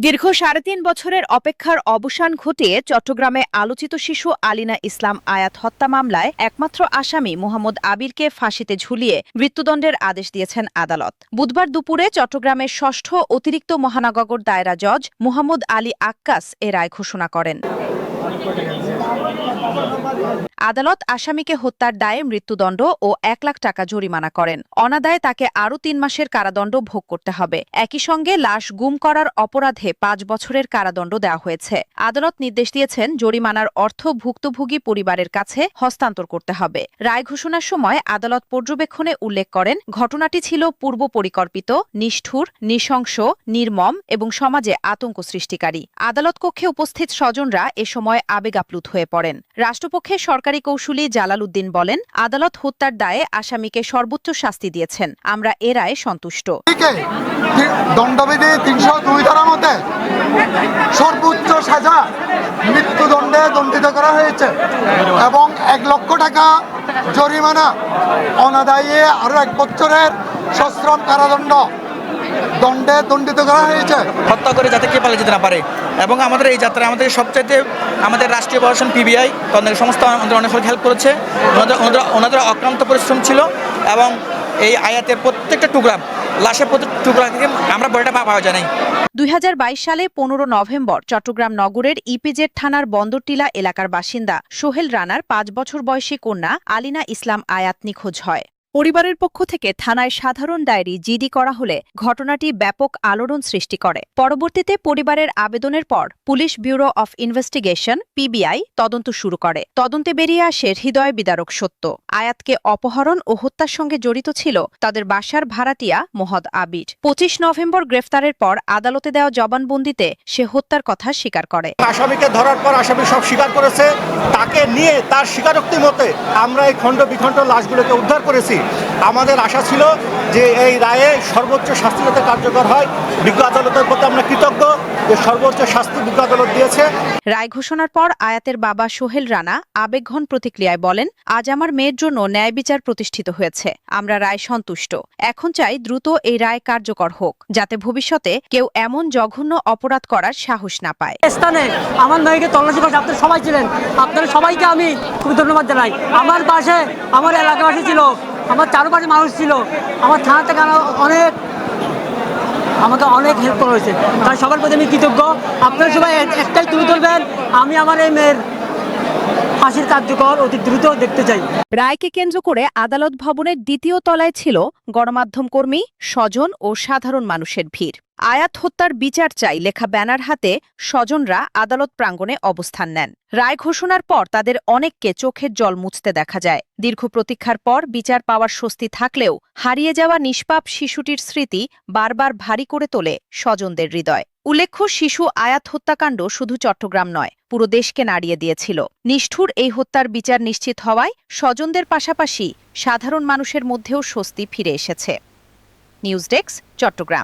দীর্ঘ ৩.৫ বছরের অপেক্ষার অবসান ঘটিয়ে চট্টগ্রামে আলোচিত শিশু আলিনা ইসলাম আয়াত হত্যা মামলায় একমাত্র আসামি মোহাম্মদ আবিরকে ফাঁসিতে ঝুলিয়ে মৃত্যুদণ্ডের আদেশ দিয়েছেন আদালত। বুধবার দুপুরে চট্টগ্রামের ষষ্ঠ অতিরিক্ত মহানগর দায়রা জজ মোহাম্মদ আলী আক্কাস এ রায় ঘোষণা করেন। আদালত আসামিকে হত্যার দায়ে মৃত্যুদণ্ড ও ১ লাখ টাকা জরিমানা করেন। অনাদায়ে তাকে আরও ৩ মাসের কারাদণ্ড ভোগ করতে হবে। একই সঙ্গে লাশ গুম করার অপরাধে ৫ বছরের কারাদণ্ড দেওয়া হয়েছে। আদালত নির্দেশ দিয়েছেন জরিমানার অর্থ ভুক্তভোগী পরিবারের কাছে হস্তান্তর করতে হবে। রায় ঘোষণার সময় আদালত পর্যবেক্ষণে উল্লেখ করেন, ঘটনাটি ছিল পূর্ব পরিকল্পিত, নিষ্ঠুর, নৃশংস, নির্মম এবং সমাজে আতঙ্ক সৃষ্টিকারী। আদালত কক্ষে উপস্থিত স্বজনরা এ সময় আবেগাপ্লুত হয়ে পড়েন। রাষ্ট্রপক্ষে সরকারি কৌঁসুলি জালাল উদ্দিন বলেন, আদালত হত্যার দায়ে আসামিকে সর্বোচ্চ শাস্তি দিয়েছেন। আমরা এ রায়ে সন্তুষ্ট। দণ্ডবিধি ৩০২ ধারার মধ্যে সর্বোচ্চ সাজা মৃত্যুদণ্ডে দণ্ডিত করা হয়েছে এবং ১ লক্ষ টাকা জরিমানা, অনাদায়ী আরো ১ বছরের সশ্রম কারাদণ্ড দণ্ডে দণ্ডিত করা হয়েছে। হত্যা করে যাতে কে পালিয়ে যেতে না পারে এবং আমাদের এই যাত্রায় আমাদের সবচাইতে আমাদের রাষ্ট্রীয় প্রশাসন পিবিআই তাদের সমস্ত আমাদের অনেক হেল্প করেছে। ওনাদের অক্লান্ত পরিশ্রম ছিল এবং এই আয়াতের প্রত্যেকটা টুকরা, লাশের প্রত্যেকটা টুকরা থেকে আমরা বড়টা পাওয়া যায় নাই। ২০২২ সালে ১৫ নভেম্বর চট্টগ্রাম নগরের ইপিজেড থানার বন্দরটিলা এলাকার বাসিন্দা সোহেল রানার ৫ বছর বয়সী কন্যা আলিনা ইসলাম আয়াত নিখোঁজ হয়। পরিবারের পক্ষ থেকে থানায় সাধারণ ডায়েরি জিডি করা হলে ঘটনাটি ব্যাপক আলোড়ন সৃষ্টি করে। পরবর্তীতে পরিবারের আবেদনের পর police bureau of investigation PBI তদন্ত শুরু করে। তদন্তে বেরিয়ে আসে হৃদয় বিদারক সত্য। আয়াতকে অপহরণ ও হত্যার সঙ্গে জড়িত ছিল তাদের বাসার ভাড়াটিয়া মোহাম্মদ আবির। ২৫ নভেম্বর গ্রেফতারের পর আদালতে দেওয়া জবানবন্দিতে সে হত্যার কথা স্বীকার করে। আসামিকে ধরার পর আসামি সব স্বীকার করেছে। তাকে নিয়ে তার স্বীকারোক্তি মতে আমরা এই খণ্ড বিখণ্ড লাশগুলোকে উদ্ধার করেছি। আমাদের আশা ছিল যে এই রায়ে সর্বোচ্চ শাস্তি যাতে কার্যকর হয়। বিজ্ঞ আদালতের প্রতি আমরা কৃতজ্ঞ যে সর্বোচ্চ শাস্তি বিজ্ঞ আদালত দিয়েছে। রায় ঘোষণার পর আয়াতের বাবা সোহেল রানা আবেগঘন প্রতিক্রিয়ায় বলেন, আজ আমার মেয়ের জন্য ন্যায় বিচার প্রতিষ্ঠিত হয়েছে। আমরা রায় সন্তুষ্ট। এখন চাই দ্রুত এই রায় কার্যকর হোক, যাতে ভবিষ্যতে কেউ এমন জঘন্য অপরাধ করার সাহস না পায়। স্থানে আমার মেয়েকে তল্লাশি করতে আপনারা সবাই ছিলেন। আপনারা সবাইকে আমি খুবই ধন্যবাদ জানাই। আমার পাশে আমার এলাকাবাসী ছিল, আমার চারপাশে মানুষ ছিল, আমার থানা থেকে আমাকে অনেক হেল্প করা হয়েছে। তাই সবার প্রতি আমি কৃতজ্ঞ। আপনারা সবাই একটাই তুলে ধরবেন, আমি আমার এই মেয়ের ফাঁসির কার্যকর অতি দ্রুত দেখতে চাই। রায়কে কেন্দ্র করে আদালত ভবনের দ্বিতীয় তলায় ছিল গণমাধ্যম কর্মী, স্বজন ও সাধারণ মানুষের ভিড়। আয়াত হত্যার বিচার চাই লেখা ব্যানার হাতে স্বজনরা আদালত প্রাঙ্গণে অবস্থান নেন। রায় ঘোষণার পর তাদের অনেককে চোখের জল মুছতে দেখা যায়। দীর্ঘ প্রতীক্ষার পর বিচার পাওয়ার স্বস্তি থাকলেও হারিয়ে যাওয়া নিষ্পাপ শিশুটির স্মৃতি বারবার ভারী করে তোলে স্বজনদের হৃদয়। উল্লেখ্য, শিশু আয়াত হত্যাকাণ্ড শুধু চট্টগ্রাম নয়, পুরো দেশকে নাড়িয়ে দিয়েছিল। নিষ্ঠুর এই হত্যার বিচার নিশ্চিত হওয়ায় স্বজনদের পাশাপাশি সাধারণ মানুষের মধ্যেও স্বস্তি ফিরে এসেছে। News desk, Chittagong.